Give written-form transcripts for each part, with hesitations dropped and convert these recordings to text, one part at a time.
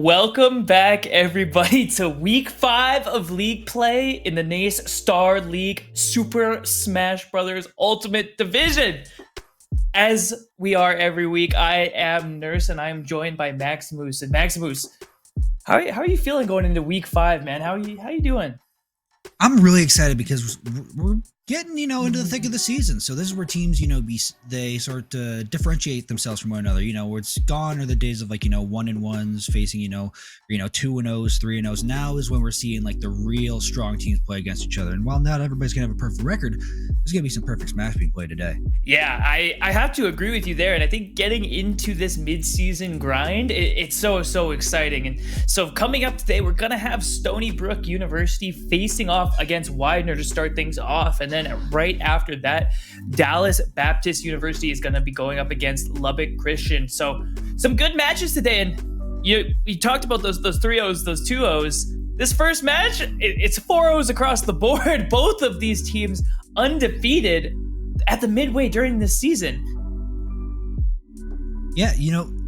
Welcome back, everybody, to week 5 of League play in the NACE Star League Super Smash Bros. Ultimate Division. As we are every week, I am Nurse, and I am joined by Maximus. And Maximus, how are you feeling going into week 5, man? How you doing? I'm really excited because we're getting, into the thick of the season. So this is where teams, they sort of differentiate themselves from one another. Where it's gone are the days of 1-1s facing, 2-0s, 3-0s. Now is when we're seeing the real strong teams play against each other. And while not everybody's gonna have a perfect record, there's gonna be some perfect Smash being played today. Yeah, I have to agree with you there. And I think getting into this mid-season grind, it's so exciting. And so coming up today, we're gonna have Stony Brook University facing off against Widener to start things off. And then right after that, Dallas Baptist University is going to be going up against Lubbock Christian. So some good matches today. And you talked about those 3-0s, those 2-0s. This first match, it's 4-0s across the board. Both of these teams undefeated at the midway during this season. Yeah,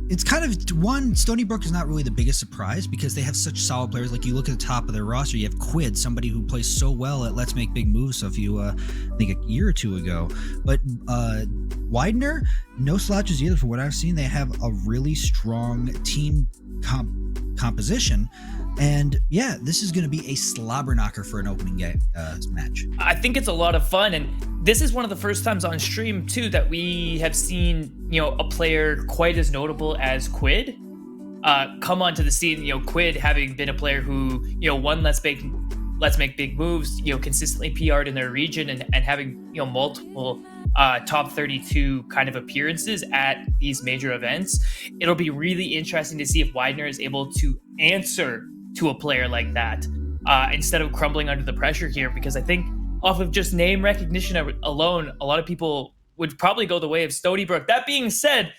it's kind of Stony Brook is not really the biggest surprise because they have such solid players. You look at the top of their roster, you have Quid, somebody who plays so well at Let's Make Big Moves. So if you I think a year or two ago, but Widener, no slouches either. For what I've seen, they have a really strong team composition. And yeah, this is going to be a slobber knocker for an opening game match. I think it's a lot of fun, and this is one of the first times on stream too that we have seen a player quite as notable as Quid come onto the scene. Quid having been a player who won Let's Make Big Moves, consistently PR'd in their region, and having multiple top 32 kind of appearances at these major events. It'll be really interesting to see if Widener is able to answer to a player like that instead of crumbling under the pressure here, because I think off of just name recognition alone, a lot of people would probably go the way of Stony Brook. That being said,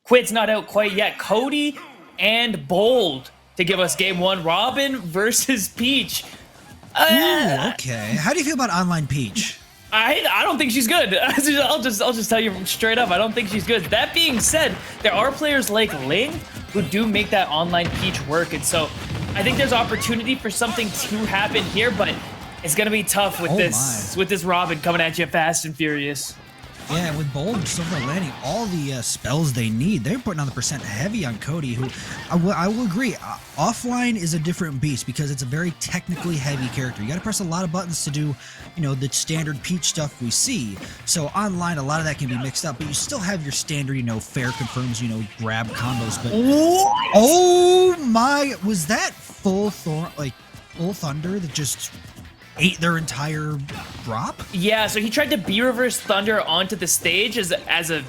Quid's not out quite yet. Cody and Bold to give us game 1. Robin versus Peach. Ooh, okay. How do you feel about online Peach? I don't think she's good. I'll just tell you straight up, I don't think she's good. That being said, there are players like Ling who do make that online Peach work, and so I think there's opportunity for something to happen here, but it's gonna be tough with this Robin coming at you fast and furious. Yeah, with Bold and so far landing all the spells they need, they're putting on the percent heavy on Cody, who I will agree, offline is a different beast because it's a very technically heavy character. You got to press a lot of buttons to do, the standard Peach stuff we see. So online, a lot of that can be mixed up, but you still have your standard, fair confirms, grab combos. But what? Oh my, was that full thunder that just ate their entire drop? Yeah, so he tried to B-reverse Thunder onto the stage as a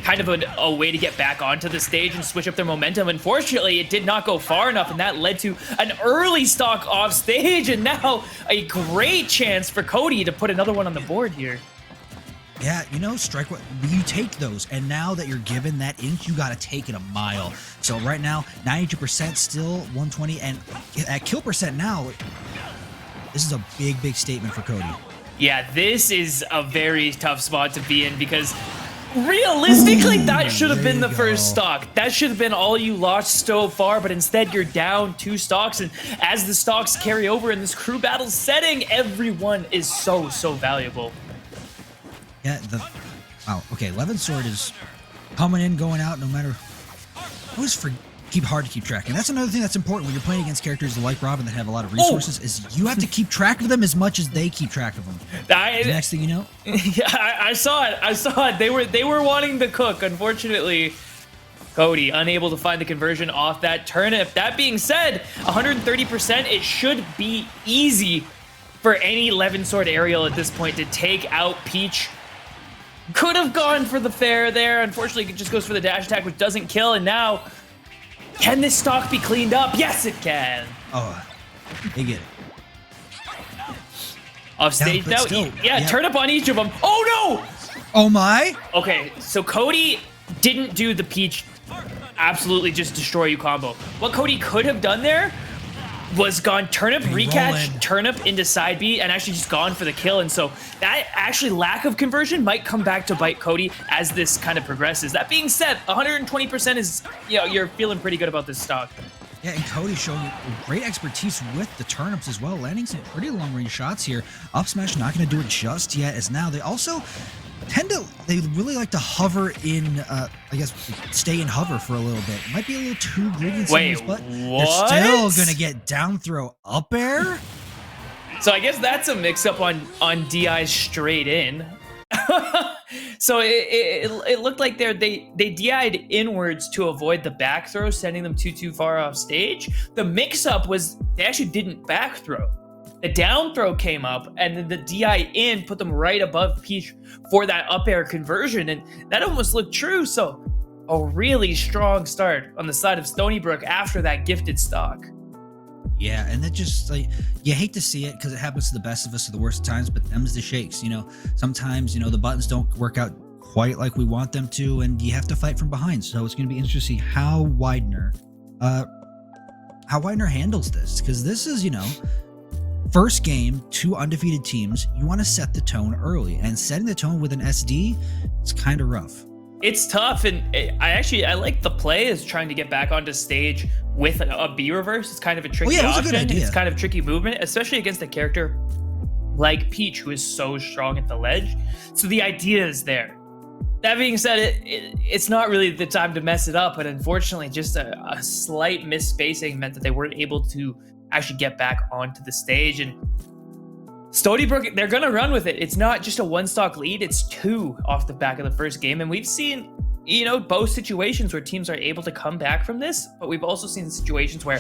kind of a way to get back onto the stage and switch up their momentum. Unfortunately, it did not go far enough, and that led to an early stock off stage, and now a great chance for Cody to put another one on the board here. Yeah, strike what you take those, and now that you're given that ink, you got to take it a mile. So right now, 92% still 120, and at kill percent now, this is a big statement for Cody. Yeah, this is a very tough spot to be in because realistically, that should have been the first stock. That should have been all you lost so far, but instead you're down 2 stocks, and as the stocks carry over in this crew battle setting, everyone is so valuable. Yeah, wow, okay, Levin Sword is coming in, going out, no matter. Hard to keep track, and that's another thing that's important when you're playing against characters like Robin that have a lot of resources. Is you have to keep track of them as much as they keep track of them. The next thing you know, yeah, I saw it. They were wanting the cook. Unfortunately, Cody unable to find the conversion off that turnip. That being said, 130%. It should be easy for any Levin Sword aerial at this point to take out Peach. Could have gone for the fair there. Unfortunately, it just goes for the dash attack, which doesn't kill, and now. Can this stock be cleaned up? Yes, it can. Oh, they get it. Off stage now. Yeah, turn up on each of them. Oh, no! Oh, my. Okay, so Cody didn't do the Peach absolutely just destroy you combo. What Cody could have done there was gone turnip, recatch, turnip into side B, and actually just gone for the kill. And so that actually lack of conversion might come back to bite Cody as this kind of progresses. That being said, 120% is, you're feeling pretty good about this stock. Yeah, and Cody showing great expertise with the turnips as well, landing some pretty long-range shots here. Up smash not going to do it just yet, as now they also they really like to hover in, I guess, stay in hover for a little bit. Might be a little too greedy in some ways, but they're still going to get down throw up air. So I guess that's a mix-up on DI's straight in. So it looked like they DI'd inwards to avoid the back throw, sending them too far off stage. The mix-up was they actually didn't back throw. The down throw came up, and then the DI in put them right above Peach for that up air conversion, and that almost looked true. So a really strong start on the side of Stony Brook after that gifted stock. Yeah, and that just, like, you hate to see it because it happens to the best of us at the worst of times, but them's the shakes, you know. Sometimes, you know, the buttons don't work out quite like we want them to, and you have to fight from behind. So it's going to be interesting to see how Widener handles this, because this is, you know, first game, 2 undefeated teams. You want to set the tone early, and setting the tone with an SD, it's kind of rough. It's tough, and I like the play is trying to get back onto stage with a B reverse. It's kind of a tricky it was option. A good idea. It's kind of tricky movement, especially against a character like Peach, who is so strong at the ledge. So the idea is there. That being said, it's not really the time to mess it up, but unfortunately, just a slight misspacing meant that they weren't able to actually get back onto the stage. And Stony Brook, they're going to run with it. It's not just a 1-stock lead, it's 2 off the back of the first game. And we've seen, you know, both situations where teams are able to come back from this, but we've also seen situations where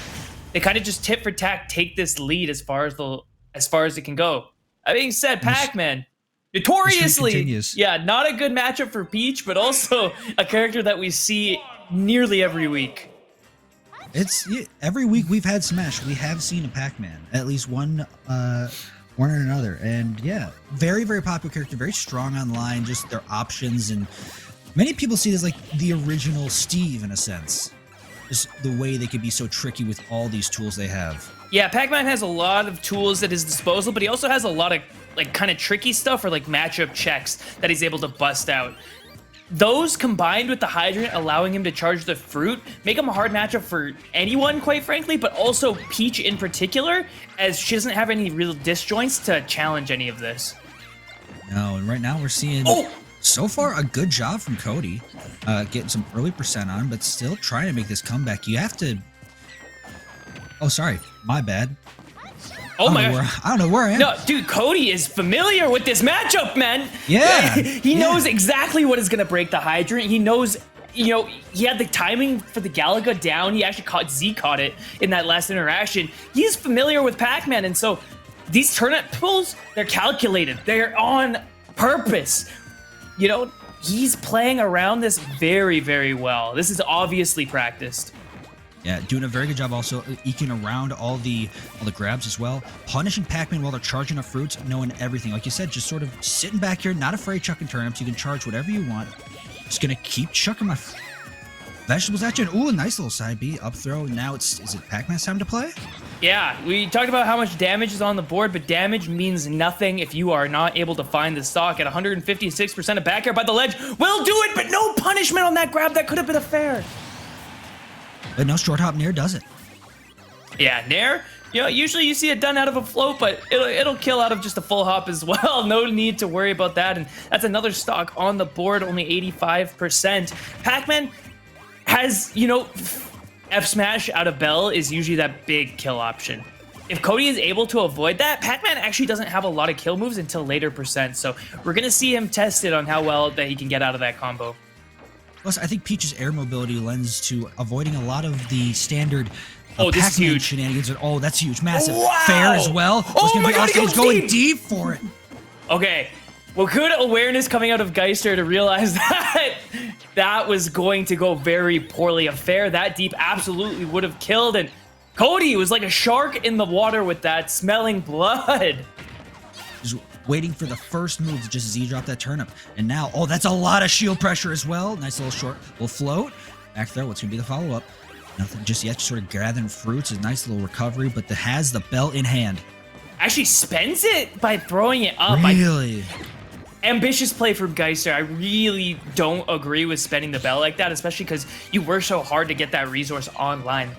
they kind of just tit for tat take this lead as far as it can go. That being said, Pac-Man, notoriously, not a good matchup for Peach, but also a character that we see nearly every week. Every week we've had Smash, we have seen a Pac-Man, at least one or another. And yeah, very, very popular character, very strong online, just their options. And many people see this like the original Steve in a sense, just the way they could be so tricky with all these tools they have. Yeah, Pac-Man has a lot of tools at his disposal, but he also has a lot of like kind of tricky stuff or like matchup checks that he's able to bust out. Those combined with the hydrant allowing him to charge the fruit make him a hard matchup for anyone, quite frankly, but also Peach in particular, as she doesn't have any real disjoints to challenge any of this. No, and right now we're seeing so far a good job from Cody, getting some early percent on, but still trying to make this comeback. You have to... Oh, sorry, my bad. Oh my God. I don't know where I am. No, dude, Cody is familiar with this matchup, man. Yeah. He knows exactly what is going to break the hydrant. He knows, you know, he had the timing for the Galaga down. He actually caught it in that last interaction. He's familiar with Pac-Man, and so these turnip pulls, they're calculated. They're on purpose. You know, he's playing around this very, very well. This is obviously practiced. Yeah, doing a very good job also eking around all the grabs as well. Punishing Pac-Man while they're charging up fruits, knowing everything. Like you said, just sort of sitting back here, not afraid chucking turnips. You can charge whatever you want. Just going to keep chucking my vegetables at you. And ooh, a nice little side B, up throw. Now is it Pac-Man's time to play? Yeah, we talked about how much damage is on the board, but damage means nothing if you are not able to find the stock. At 156% of back air by the ledge will do it, but no punishment on that grab. That could have been a fair. But no, short hop Nair does it. Yeah, Nair, you know, usually you see it done out of a float, but it'll kill out of just a full hop as well. No need to worry about that. And that's another stock on the board, only 85%. Pac-Man has, you know, F smash out of Bell is usually that big kill option. If Cody is able to avoid that, Pac-Man actually doesn't have a lot of kill moves until later percent. So we're going to see him tested on how well that he can get out of that combo. Plus, I think Peach's air mobility lends to avoiding a lot of the standard this is huge. Shenanigans. Oh, that's huge. Massive. Wow. Fair as well. Oh my God, he's going deep for it. Okay. Well, good awareness coming out of Geister to realize that that was going to go very poorly. A fair that deep absolutely would have killed. And Cody was like a shark in the water with that, smelling blood. Just waiting for the first move to just Z-drop that turnip. And now, oh, that's a lot of shield pressure as well. Nice little short, little float. Back throw, what's going to be the follow-up? Nothing just yet, just sort of gathering fruits. A nice little recovery, but has the bell in hand. Actually spends it by throwing it up. Really? Ambitious play from Geister. I really don't agree with spending the bell like that, especially because you work so hard to get that resource online.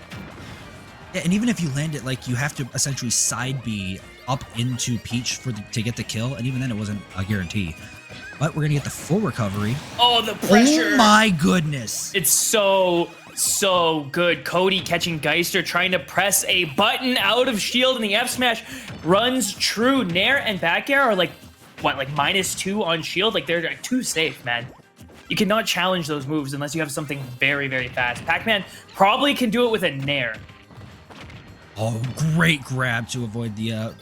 Yeah, and even if you land it, like, you have to essentially side B up into Peach to get the kill, and even then it wasn't a guarantee. But we're gonna get the full recovery. Oh, the pressure! Oh my goodness! It's so good. Cody catching Geister, trying to press a button out of shield, and the F smash runs true. Nair and back air are like, what, like -2 on shield? Like, they're like, too safe, man. You cannot challenge those moves unless you have something very, very fast. Pac-Man probably can do it with a Nair. Oh, great grab to avoid the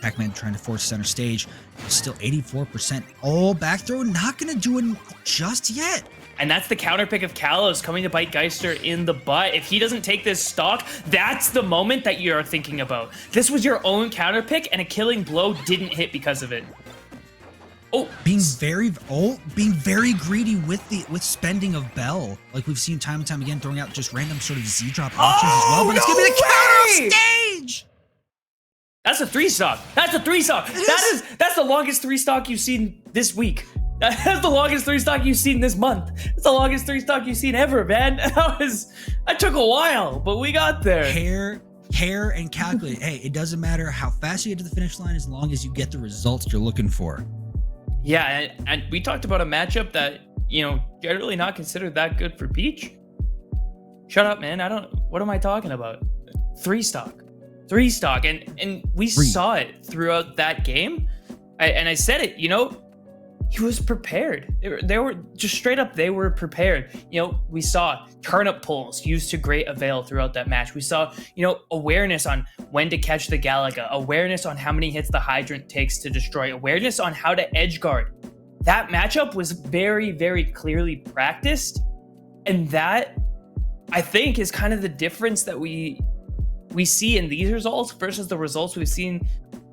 Pac-Man trying to force center stage. Still 84%. Oh, back throw, not gonna do it just yet. And that's the counter pick of Kalos coming to bite Geister in the butt. If he doesn't take this stock, that's the moment that you're thinking about. This was your own counter pick, and a killing blow didn't hit because of it. Oh, being very greedy with spending of Bell, like we've seen time and time again, throwing out just random sort of Z drop options as well. But it's gonna be the counter stage. That's a 3-stock. That's a 3-stock. That's the longest 3-stock you've seen this week. That's the longest 3-stock you've seen this month. It's the longest 3-stock you've seen ever, man. That took a while, but we got there. Hair and calculate. Hey, it doesn't matter how fast you get to the finish line as long as you get the results you're looking for. Yeah, and we talked about a matchup that, generally not considered that good for Peach. Shut up, man. What am I talking about? 3-stock. 3-stock. And we saw it throughout that game. I said it, he was prepared. They were just straight up, they were prepared. We saw turnip pulls used to great avail throughout that match. We saw, awareness on when to catch the Galaga, awareness on how many hits the Hydrant takes to destroy, awareness on how to edge guard. That matchup was very, very clearly practiced. And that, I think, is kind of the difference that we see in these results versus the results we've seen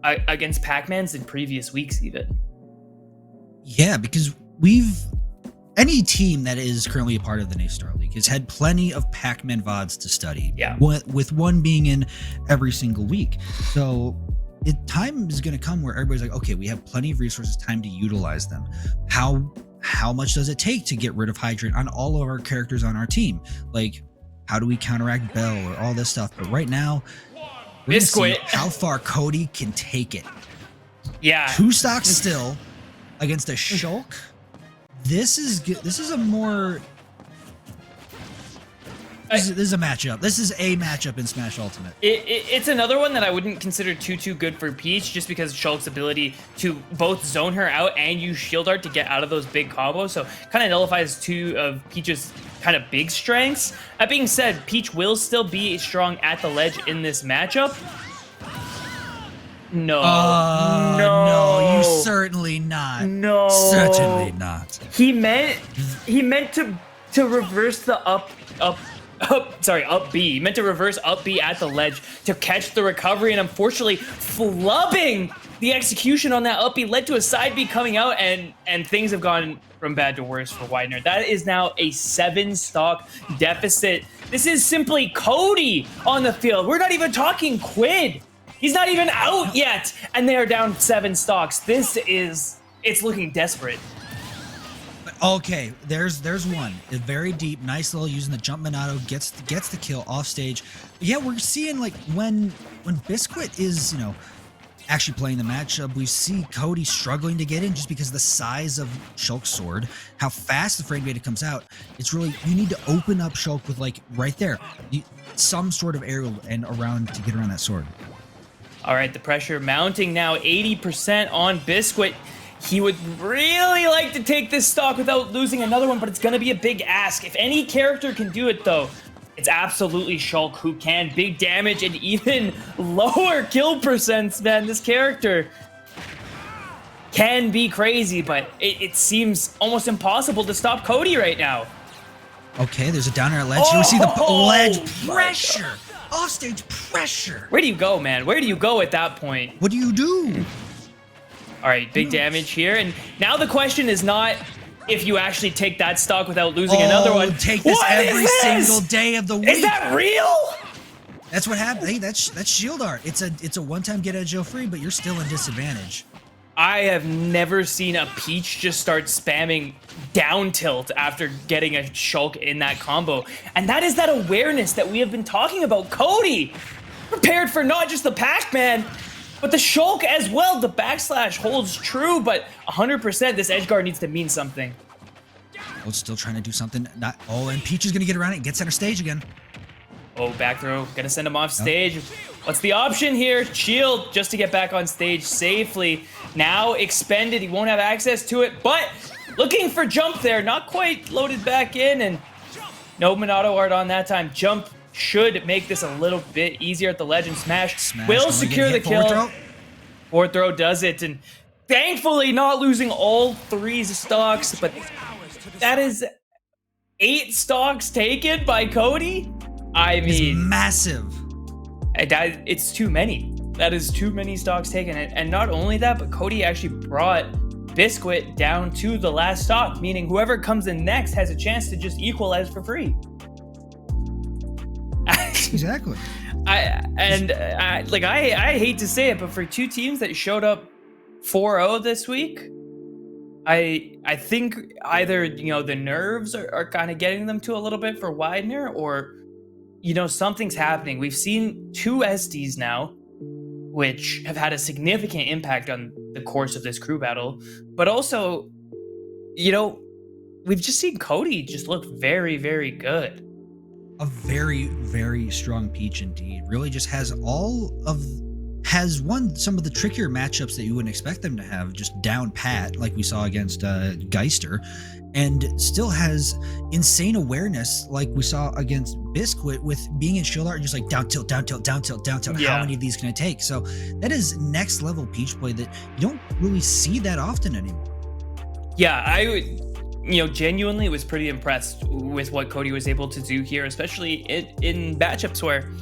against Pac-Mans in previous weeks even. Yeah, because any team that is currently a part of the Naystar League has had plenty of Pac-Man VODs to study. Yeah. With one being in every single week. So time is going to come where everybody's like, okay, we have plenty of resources, time to utilize them. How much does it take to get rid of Hydrant on all of our characters on our team? Like, how do we counteract Bell or all this stuff? But right now, we're going to see how far Cody can take it. Yeah. 2 stocks still against a Shulk. This is a more. This is a matchup. This is a matchup in Smash Ultimate. It's another one that I wouldn't consider too good for Peach, just because Shulk's ability to both zone her out and use Shield Art to get out of those big combos. So kind of nullifies 2 of Peach's kind of big strengths. That being said, Peach will still be strong at the ledge in this matchup. No. No, you certainly not. No. Certainly not. He meant to reverse the up B. He meant to reverse up B at the ledge to catch the recovery, and unfortunately flubbing the execution on that up B led to a side B coming out, and things have gone from bad to worse for Widener. That is now a 7-stock deficit. This is simply Cody on the field. We're not even talking Quid. He's not even out yet, and they are down 7 stocks. It's looking desperate. Okay, there's one. It's very deep, nice little using the jump Monado, gets the kill off stage. Yeah, we're seeing like when Biscuit is, actually playing the matchup, we see Cody struggling to get in just because of the size of Shulk's sword, how fast the frame data comes out. It's really, you need to open up Shulk with like right there, some sort of aerial and around to get around that sword. All right, the pressure mounting now, 80% on Biscuit. He would really like to take this stock without losing another one, but it's going to be a big ask. If any character can do it, though, it's absolutely Shulk who can. Big damage and even lower kill percents, man. This character can be crazy, but it seems almost impossible to stop Cody right now. Okay, there's a down air ledge. You see the ledge pressure. Offstage pressure. Where do you go, man? Where do you go at that point? What do you do? All right, big damage here. And now the question is not if you actually take that stock without losing another one. Take this every single day of the week. Is that real? That's what happened. Hey, that's Shield Art. It's a one-time get out of jail free, but you're still in disadvantage. I have never seen a Peach just start spamming down tilt after getting a Shulk in that combo. And that is that awareness that we have been talking about. Cody prepared for not just the Pac-Man, but the Shulk as well. The backslash holds true, but 100% this edge guard needs to mean something. Oh, still trying to do something. And Peach is going to get around it and get center stage again. Oh, back throw. Gonna send him off stage. What's the option here? Shield just to get back on stage safely. Now expended. He won't have access to it, but looking for jump there. Not quite loaded back in, and no Minato art on that time. Jump should make this a little bit easier at the ledge, and Smash will secure the kill. Forward throw does it, and thankfully not losing all 3 stocks, but that is 8 stocks taken by Cody. I mean, it's massive. It's too many. That is too many stocks taken. And not only that, but Cody actually brought Biscuit down to the last stock, meaning whoever comes in next has a chance to just equalize for free. Exactly. I hate to say it, but for 2 teams that showed up 4-0 this week, I think either, the nerves are kind of getting them to a little bit for Widener, or something's happening. We've seen 2 SDs now, which have had a significant impact on the course of this crew battle. But also, we've just seen Cody just look very, very good. A very, very strong Peach indeed. Really just has won some of the trickier matchups that you wouldn't expect them to have, just down pat, like we saw against Geister, and still has insane awareness, like we saw against Biscuit, with being in shield art and just like down tilt, down tilt, down tilt, down tilt. Yeah. How many of these can I take? So that is next level Peach play that you don't really see that often anymore. Yeah, I would, genuinely was pretty impressed with what Cody was able to do here, especially in matchups where,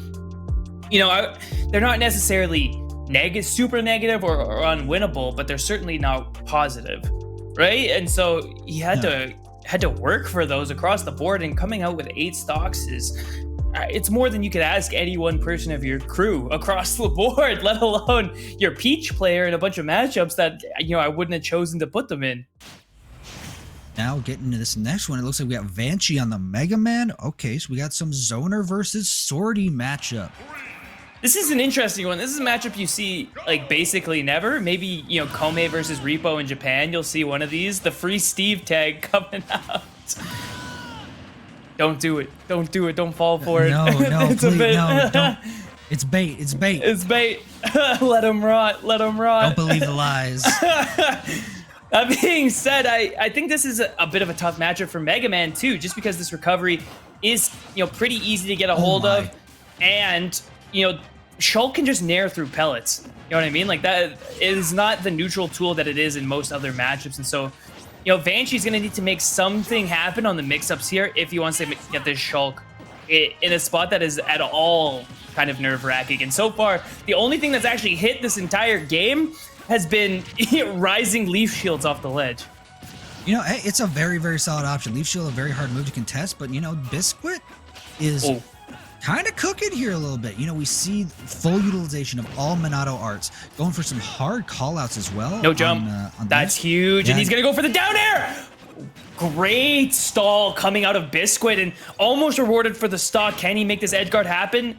they're not necessarily super negative or unwinnable, but they're certainly not positive, right? And so he had to work for those across the board, and coming out with 8 stocks it's more than you could ask any one person of your crew across the board, let alone your Peach player in a bunch of matchups that I wouldn't have chosen to put them in. Now getting into this next one, it looks like we got Vanchi on the Mega Man. Okay, so we got some Zoner versus Swordy matchup. This is an interesting one. This is a matchup you see basically never. Maybe, Kome versus Repo in Japan. You'll see one of these. The free Steve tag coming out. Don't do it. Don't do it. Don't fall for it. No, it's please, no, don't. It's bait. It's bait. It's bait. Let him rot. Let him rot. Don't believe the lies. That being said, I think this is a bit of a tough matchup for Mega Man too, just because this recovery is, pretty easy to get a hold of, and Shulk can just nair through pellets. You know what I mean? Like, that is not the neutral tool that it is in most other matchups. And so, Vanshi's going to need to make something happen on the mix-ups here if he wants to get this Shulk in a spot that is at all kind of nerve-wracking. And so far, the only thing that's actually hit this entire game has been rising Leaf Shields off the ledge. It's a very, very solid option. Leaf Shield, a very hard move to contest, but, Biscuit is kind of cooking here a little bit. We see full utilization of all Minato arts, going for some hard callouts as well. No jump. That's huge. Yeah. And he's going to go for the down air. Great stall coming out of Biscuit, and almost rewarded for the stock. Can he make this edge guard happen?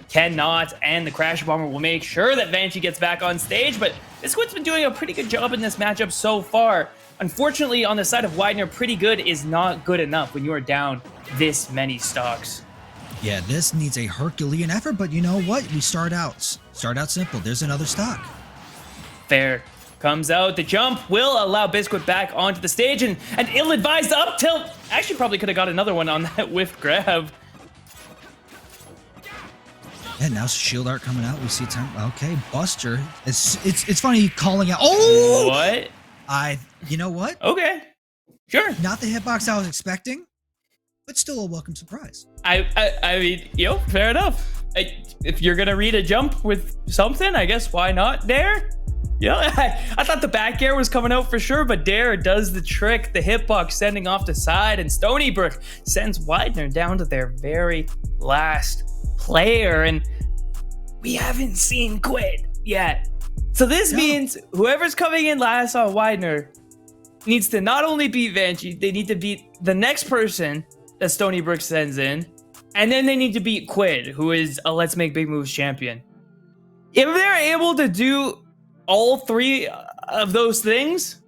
Cannot, and the Crash Bomber will make sure that Vanchi gets back on stage, but Biscuit's been doing a pretty good job in this matchup so far. Unfortunately, on the side of Widener, pretty good is not good enough when you are down this many stocks. Yeah, this needs a Herculean effort, but you know what? We start out simple. There's another stock. Fair. Comes out. The jump will allow Biscuit back onto the stage, and an ill-advised up tilt. Actually, probably could have got another one on that whiff grab. And now shield art coming out. We see time. Okay, Buster. It's funny calling out. Oh! What? You know what? Okay. Sure. Not the hitbox I was expecting, but still a welcome surprise. I mean, fair enough. If you're going to read a jump with something, I guess why not Dare? I thought the back air was coming out for sure, but Dare does the trick. The hitbox sending off the side, and Stony Brook sends Widener down to their very last player, and we haven't seen Quid yet. So this means whoever's coming in last on Widener needs to not only beat Vanchi, they need to beat the next person that Stony Brook sends in, and then they need to beat Quid, who is a Let's Make Big Moves champion. If they're able to do all three of those things,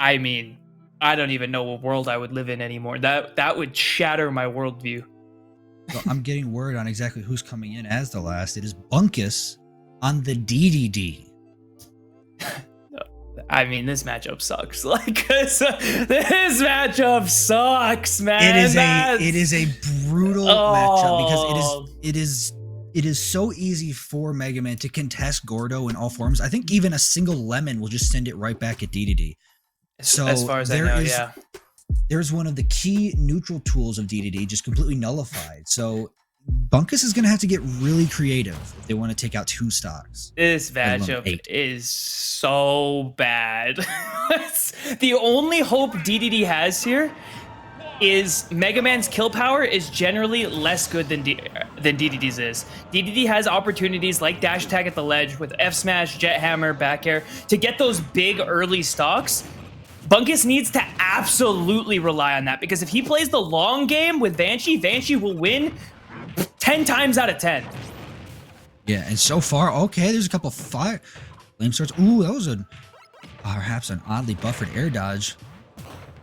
I mean, I don't even know what world I would live in anymore. That would shatter my worldview. Well, I'm getting word on exactly who's coming in as the last. It is Bunkus on the DDD. I mean, this matchup sucks. Like, this matchup sucks, man. It is a brutal matchup because it is so easy for Mega Man to contest Gordo in all forms. I think even a single lemon will just send it right back at DDD. So as far as I know, yeah. There's one of the key neutral tools of DDD just completely nullified. So Bunkus is going to have to get really creative if they want to take out 2 stocks. This matchup is so bad. The only hope DDD has here is Mega Man's kill power is generally less good than DDD's is. DDD has opportunities like dash attack at the ledge with F smash, jet hammer, back air to get those big early stocks. Bunkus needs to absolutely rely on that, because if he plays the long game with Vanchi, Vanchi will win 10 times out of 10. Yeah, and so far, okay, there's a couple fire flame swords. Ooh, that was perhaps an oddly buffered air dodge.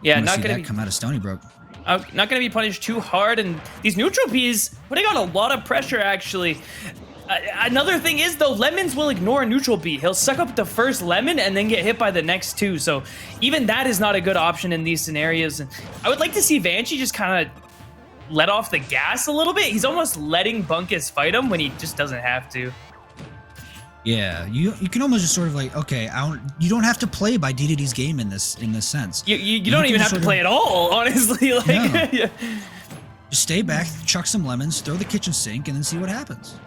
Yeah, not gonna come out of Stony Brook. Not gonna be punished too hard, and these neutral Ps putting on a lot of pressure actually. Another thing is, though, lemons will ignore a neutral B. He'll suck up the first lemon and then get hit by the next 2. So even that is not a good option in these scenarios. And I would like to see Vanchi just kind of let off the gas a little bit. He's almost letting Bunkus fight him when he just doesn't have to. Yeah, you can almost just sort of like, okay, you don't have to play by DDD's game in this sense. You don't even have to play at all, honestly. Like, no. Yeah. Just stay back, chuck some lemons, throw the kitchen sink, and then see what happens.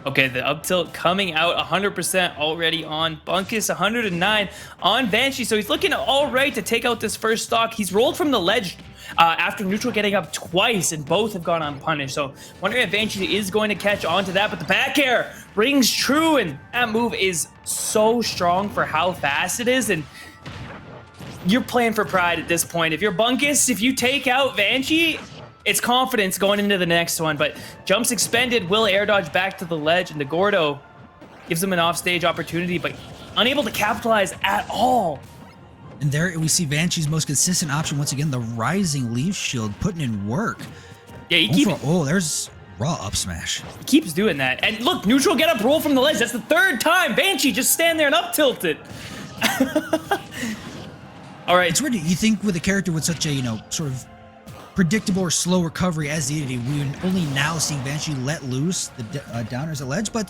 Okay, the up tilt coming out 100% already on Bunkus, 109 on Vanchi. So he's looking all right to take out this first stock. He's rolled from the ledge after neutral getting up twice, and both have gone unpunished. So wondering if Vanchi is going to catch on to that, but the back air rings true, and that move is so strong for how fast it is, and you're playing for pride at this point. If you're Bunkus, if you take out Vanchi, it's confidence going into the next one, but jumps expended, will air dodge back to the ledge, and the Gordo gives him an offstage opportunity, but unable to capitalize at all. And there we see Vanchi's most consistent option once again, the rising leaf shield, putting in work. Yeah, there's raw up smash. He keeps doing that. And look, neutral get up roll from the ledge. That's the 3rd time. Vanchi just stand there and up tilt it. All right. It's weird. You think with a character with such a, sort of predictable or slow recovery as DDD, we're only now seeing Vanchi let loose the downers at ledge, but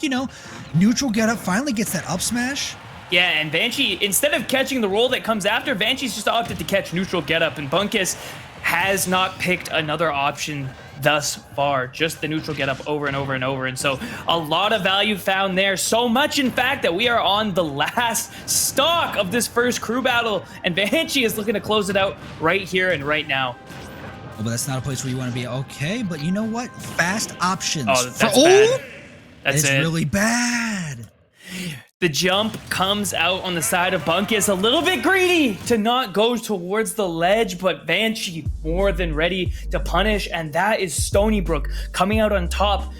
neutral get up finally gets that up smash. Yeah, and Vanchi, instead of catching the roll that comes after, Vanchi's just opted to catch neutral get up, and Bunkus has not picked another option thus far, just the neutral get up over and over and over. And so a lot of value found there, so much in fact that we are on the last stock of this first crew battle, and Vanchi is looking to close it out right here and right now. Oh, but that's not a place where you want to be. Okay, but you know what? Fast options. Oh, that's bad. That's it's really bad. The jump comes out on the side of Bunkus, a little bit greedy to not go towards the ledge, but Vanchi more than ready to punish, and that is Stony Brook coming out on top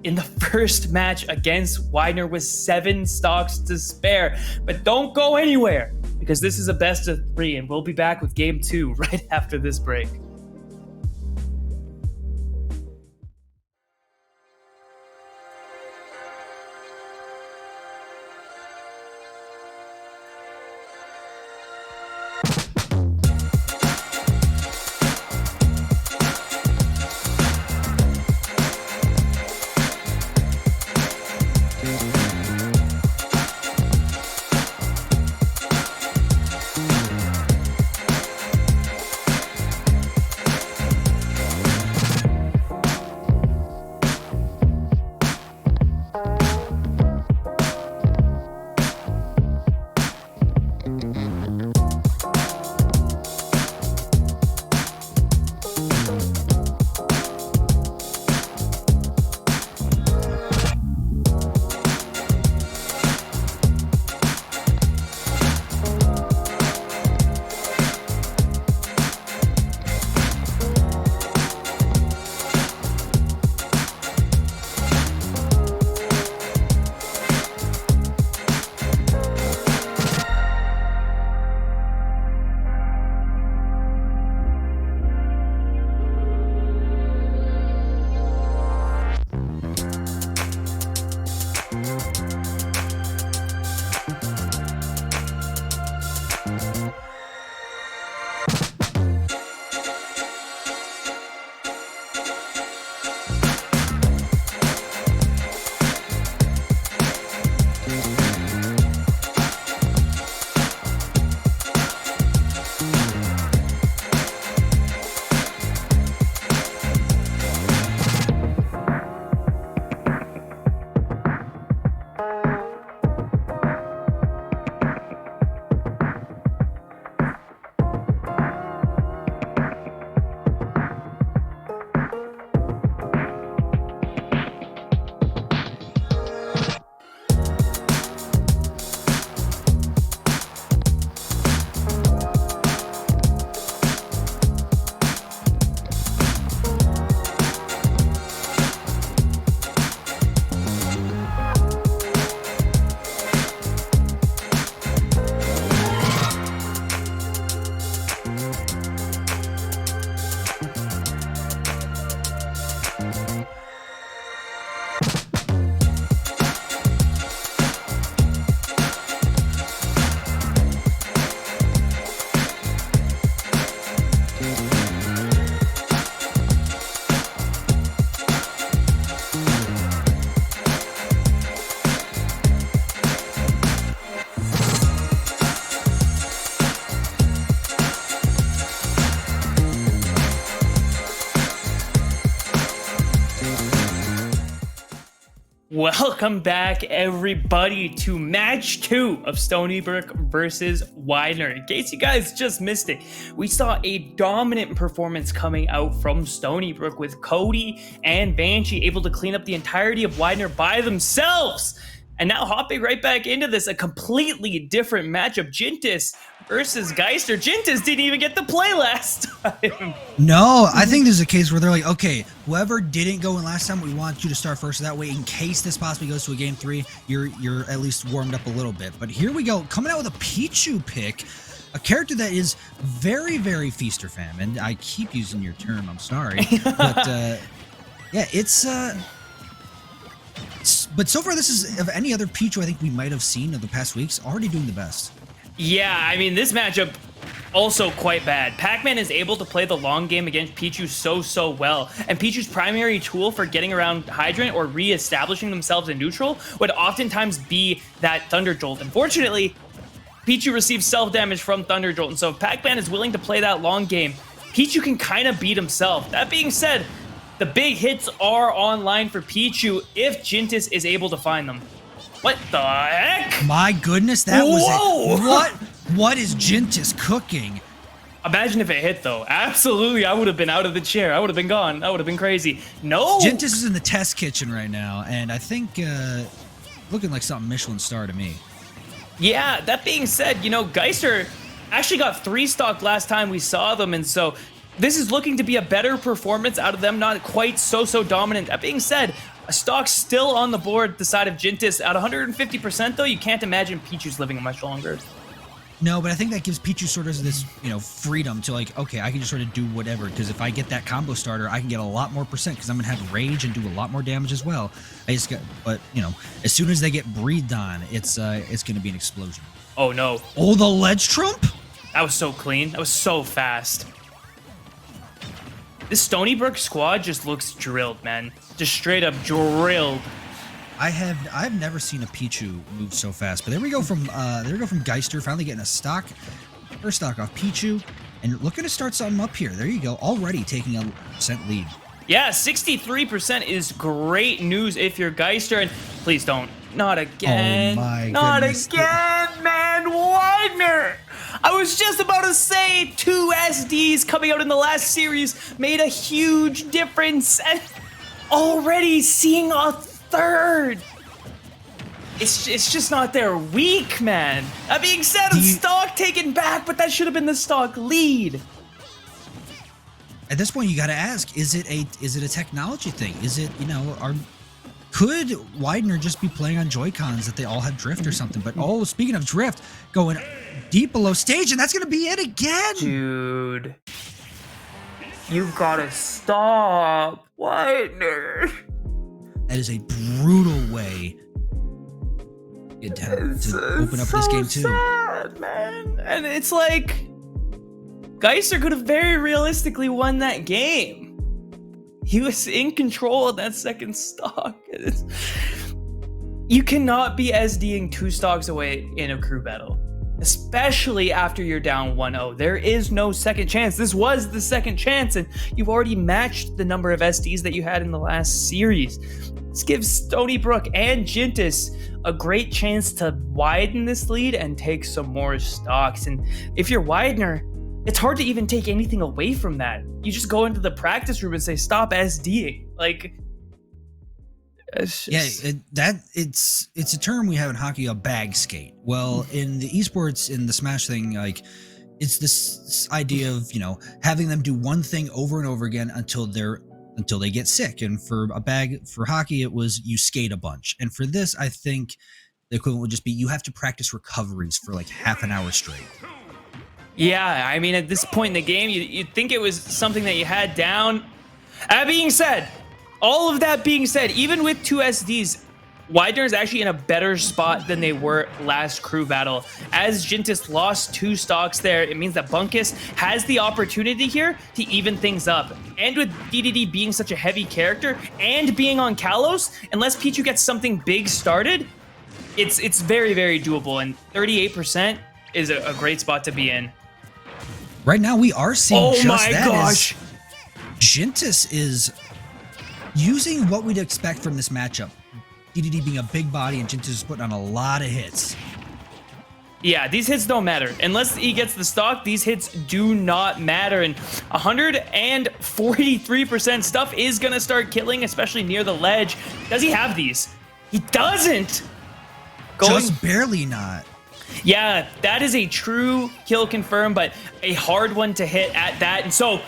in the first match against Widener with 7 stocks to spare. But don't go anywhere, because this is a best of 3, and we'll be back with game 2 right after this break. Welcome back, everybody, to match 2 of Stony Brook versus Widener. In case you guys just missed it, we saw a dominant performance coming out from Stony Brook with Cody and Banshee able to clean up the entirety of Widener by themselves. And now hopping right back into this, a completely different matchup. Jintis versus Geister. Jintis didn't even get to play last time. No, I think there's a case where they're like, okay, whoever didn't go in last time, we want you to start first. That way, in case this possibly goes to a game 3, you're at least warmed up a little bit. But here we go, coming out with a Pichu pick, a character that is very, very feast or famine. I keep using your term, I'm sorry. But yeah, but so far, this is, of any other Pichu I think we might have seen of the past weeks, already doing the best. Yeah, I mean, this matchup also quite bad. Pac-Man is able to play the long game against Pichu so well, and Pichu's primary tool for getting around Hydrant or re-establishing themselves in neutral would oftentimes be that Thunder Jolt. Unfortunately, Pichu receives self-damage from Thunder Jolt, and so if Pac-Man is willing to play that long game, Pichu can kind of beat himself. That being said, the big hits are online for Pichu if Jintis is able to find them. What the heck? My goodness, that was it. What is Jintis cooking? Imagine if it hit, though. Absolutely, I would have been out of the chair. I would have been gone. That would have been crazy. No! Jintis is in the test kitchen right now, and I think looking like something Michelin star to me. Yeah, that being said, you know, Geister actually got 3 stock last time we saw them, and so this is looking to be a better performance out of them, not quite so dominant. That being said, a stock still on the board, the side of Jintis. At 150%, though, you can't imagine Pichu's living much longer. No, but I think that gives Pichu sort of this, you know, freedom to like, okay, I can just sort of do whatever, because if I get that combo starter, I can get a lot more percent, because I'm going to have rage and do a lot more damage as well. But, you know, as soon as they get breathed on, it's going to be an explosion. Oh, no. Oh, the ledge trump? That was so clean. That was so fast. This Stony Brook squad just looks drilled, man. Just straight up drilled. I've never seen a Pichu move so fast. But there we go from Geister finally getting a stock, first stock off Pichu, and looking to start something up here. There you go, already taking a % lead. Yeah, 63% is great news if you're Geister, and please don't. Not again. Oh my Not goodness. again, man. Widener. I was just about to say 2 SDs coming out in the last series made a huge difference, and already seeing a 3rd. It's just not their week, man. That being said, stock taken back, but that should have been the stock lead. At this point, you got to ask: is it a technology thing? Is it, you know, could Widener just be playing on Joy-Cons that they all have drift or something? But oh, speaking of drift, going deep below stage, and that's gonna be it again. Dude, you've got to stop, Widener. That is a brutal way to open up this game too. Sad, man. And it's like Geister could have very realistically won that game. He was in control of that 2nd stock. You cannot be SDing 2 stocks away in a crew battle, especially after you're down 1-0. There is no second chance. This was the 2nd chance, and you've already matched the number of SDs that you had in the last series. This gives Stony Brook and Jintis a great chance to widen this lead and take some more stocks. And if you're Widener, it's hard to even take anything away from that. You just go into the practice room and say, stop SDing. Like, it's just... Yeah, it's a term we have in hockey, a bag skate. Well, in the esports, in the Smash thing, like, it's this idea of, you know, having them do one thing over and over again until they get sick. And for hockey, it was you skate a bunch. And for this, I think the equivalent would just be you have to practice recoveries for like half an hour straight. Yeah, I mean, at this point in the game, you'd think it was something that you had down. That being said, all of that being said, even with 2 SDs, Widener is actually in a better spot than they were last crew battle. As Jintis lost 2 stocks there, it means that Bunkus has the opportunity here to even things up. And with DDD being such a heavy character and being on Kalos, unless Pichu gets something big started, it's very, very doable. And 38% is a great spot to be in. Right now, we are seeing oh my gosh. Jintis is using what we'd expect from this matchup. DDD being a big body and Jinx is putting on a lot of hits. Yeah, these hits don't matter. Unless he gets the stock, these hits do not matter. And 143% stuff is going to start killing, especially near the ledge. Does he have these? He doesn't! Just barely not. Yeah, that is a true kill confirm, but a hard one to hit at that. And so,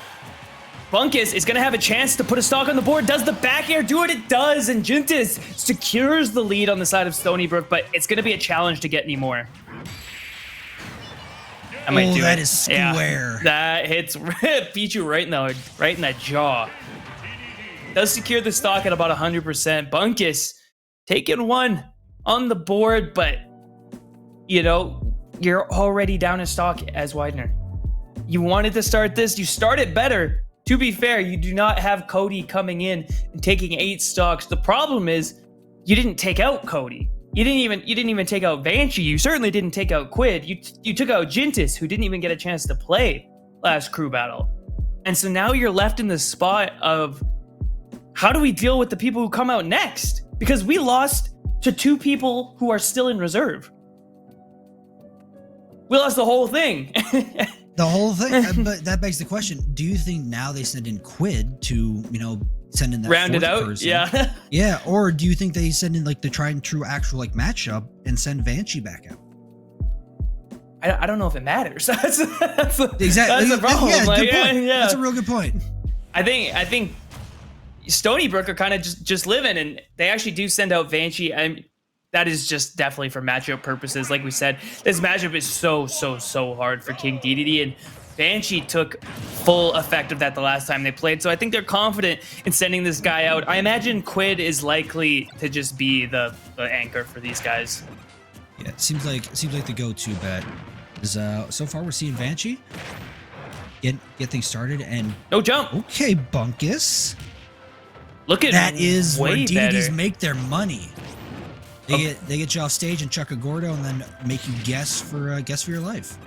Bunkus is going to have a chance to put a stock on the board. Does the back air do it? It does. And Jintis secures the lead on the side of Stony Brook, but it's going to be a challenge to get any more. I might do that it. is square. Yeah, that hits Pichu right in the jaw. Does secure the stock at about 100%. Bunkus taking one on the board, but you know, you're already down in stock as Widener. You wanted to start this, you started better. To be fair, you do not have Cody coming in and taking 8 stocks. The problem is you didn't take out Cody. You didn't even take out Banshee. You certainly didn't take out Quid. You took out Jintis, who didn't even get a chance to play last crew battle. And so now you're left in the spot of, how do we deal with the people who come out next? Because we lost to 2 people who are still in reserve. We lost the whole thing. The whole thing. But that begs the question, do you think now they send in Quid to, send in that round it out person? Yeah. Yeah, or do you think they send in like the tried and true actual like matchup and send Banshee back out? I don't know if it matters. That's Exactly. That's the problem. Yeah, like, good point. yeah. That's a real good point. I think Stony Brook are kind of just living, and they actually do send out Banshee. That is just definitely for matchup purposes. Like we said, this matchup is so hard for King DDD, and Banshee took full effect of that the last time they played. So I think they're confident in sending this guy out. I imagine Quid is likely to just be the anchor for these guys. Yeah, it seems like the go-to bet is so far we're seeing Banshee get things started and no jump. Okay, Bunkus. Look at that is where DDDs better. make their money. They get you off stage and chuck a Gordo and then make you guess for your life.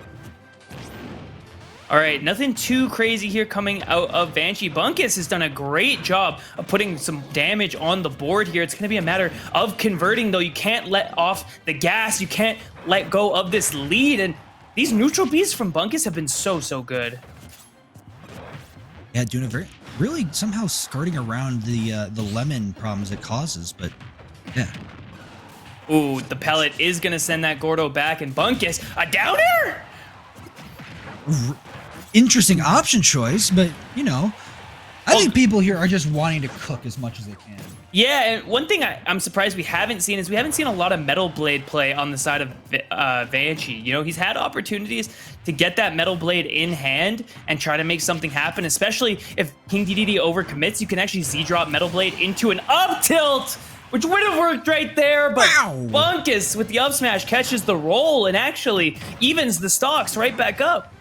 All right, nothing too crazy here coming out of Banshee. Bunkus has done a great job of putting some damage on the board here. It's going to be a matter of converting, though. You can't let off the gas. You can't let go of this lead. And these neutral beats from Bunkus have been so good. Yeah, doing a really somehow skirting around the lemon problems it causes, but yeah. Ooh, the pellet is going to send that Gordo back, and Bunkus, a downer? Interesting option choice, but I think people here are just wanting to cook as much as they can. Yeah, and one thing I'm surprised we haven't seen is we haven't seen a lot of Metal Blade play on the side of Banshee. He's had opportunities to get that Metal Blade in hand and try to make something happen, especially if King DDD overcommits. You can actually Z-drop Metal Blade into an up tilt, which would have worked right there, but wow. Bunkus with the up smash catches the roll and actually evens the stocks right back up.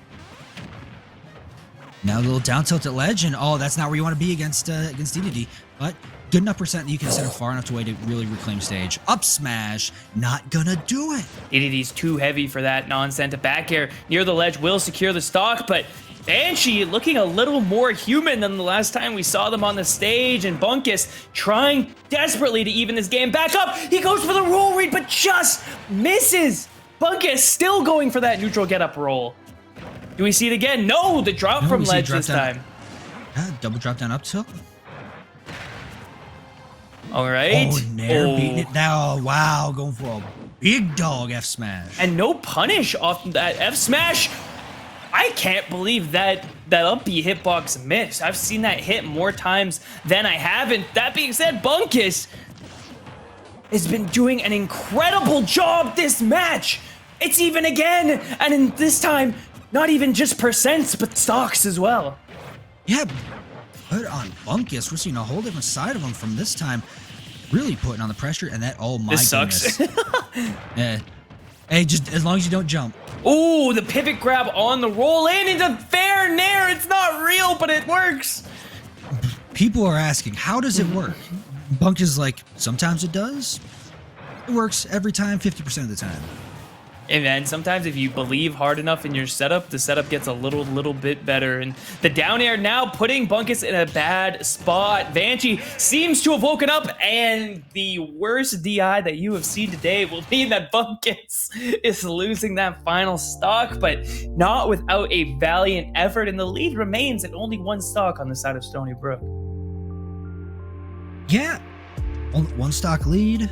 Now a little down tilt at ledge, and that's not where you want to be against DDD, but good enough percent that you can send him far enough to really reclaim stage. Up smash, not gonna do it. DDD's too heavy for that nonsense. A back air near the ledge will secure the stock, but Banshee looking a little more human than the last time we saw them on the stage, and Bunkus trying desperately to even this game back up. He goes for the roll read, but just misses. Bunkus still going for that neutral get up roll. Do we see it again? No, the drop from ledge this time. Yeah, double drop down up tilt. All right. Oh, Nair beating it now. Wow, going for a big dog F smash. And no punish off that F smash. I can't believe that up B hitbox missed. I've seen that hit more times than I haven't. That being said, Bunkus has been doing an incredible job this match. It's even again, and in this time, not even just percents, but stocks as well. Yeah, put on Bunkus. We're seeing a whole different side of him from this time. Really putting on the pressure, and that, oh my this goodness. Sucks. Hey, just as long as you don't jump. Ooh, the pivot grab on the roll in into fair nair. It's not real, but it works. People are asking, how does it work? Bunkus is like, sometimes it does. It works every time, 50% of the time. And then sometimes if you believe hard enough in your setup, the setup gets a little bit better. And the down air now putting Bunkus in a bad spot. Banshee seems to have woken up, and the worst DI that you have seen today will mean that Bunkus is losing that final stock, but not without a valiant effort. And the lead remains at only 1 stock on the side of Stony Brook. Yeah, 1 stock lead.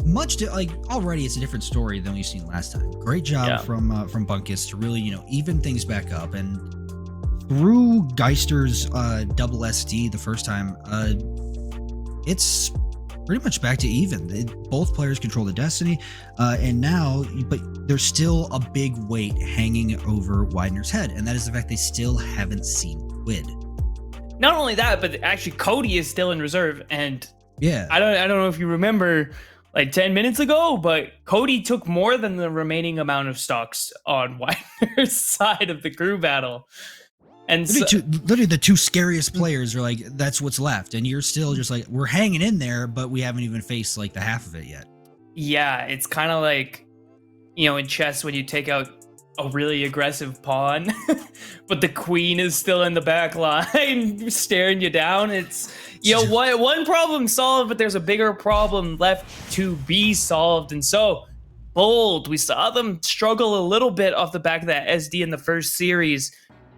Already it's a different story than we've seen last time. Great job from Bunkus to really even things back up, and through Geister's double SD the first time, it's pretty much back to even. Both players control the destiny, and now, but there's still a big weight hanging over Widener's head, and that is the fact they still haven't seen Quid. Not only that, but actually Cody is still in reserve, and yeah, I don't know if you remember, like 10 minutes ago, but Cody took more than the remaining amount of stocks on Widener's side of the crew battle. And literally the 2 scariest players are like, that's what's left. And you're still just like, we're hanging in there, but we haven't even faced like the half of it yet. Yeah, it's kind of like, in chess when you take out a really aggressive pawn, but the queen is still in the back line staring you down. It's, one problem solved, but there's a bigger problem left to be solved. And so, Bold, we saw them struggle a little bit off the back of that SD in the first series.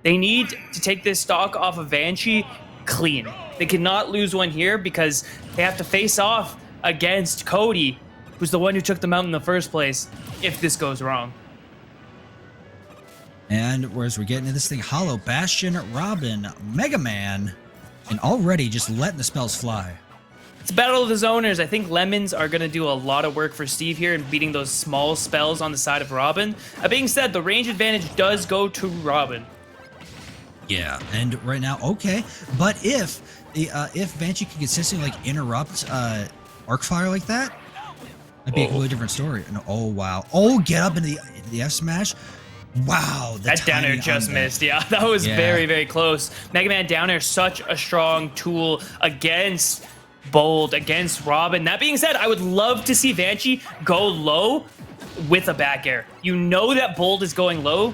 They need to take this stock off of Banshee clean. They cannot lose one here because they have to face off against Cody, who's the one who took them out in the first place, if this goes wrong. And whereas we're getting into this thing, Hollow, Bastion, Robin, Mega Man, and already just letting the spells fly. It's Battle of the Zoners. I think Lemons are going to do a lot of work for Steve here in beating those small spells on the side of Robin. That being said, the range advantage does go to Robin. Yeah, and right now, okay. But if Banshee can consistently interrupt Arcfire like that, that'd be a completely different story. And oh wow. Oh, get up into the F smash. Wow, that down air just missed. Yeah, that was very, very close. Mega Man down air, such a strong tool against Bold, against Robin. That being said, I would love to see Banshee go low with a back air. You know that Bold is going low.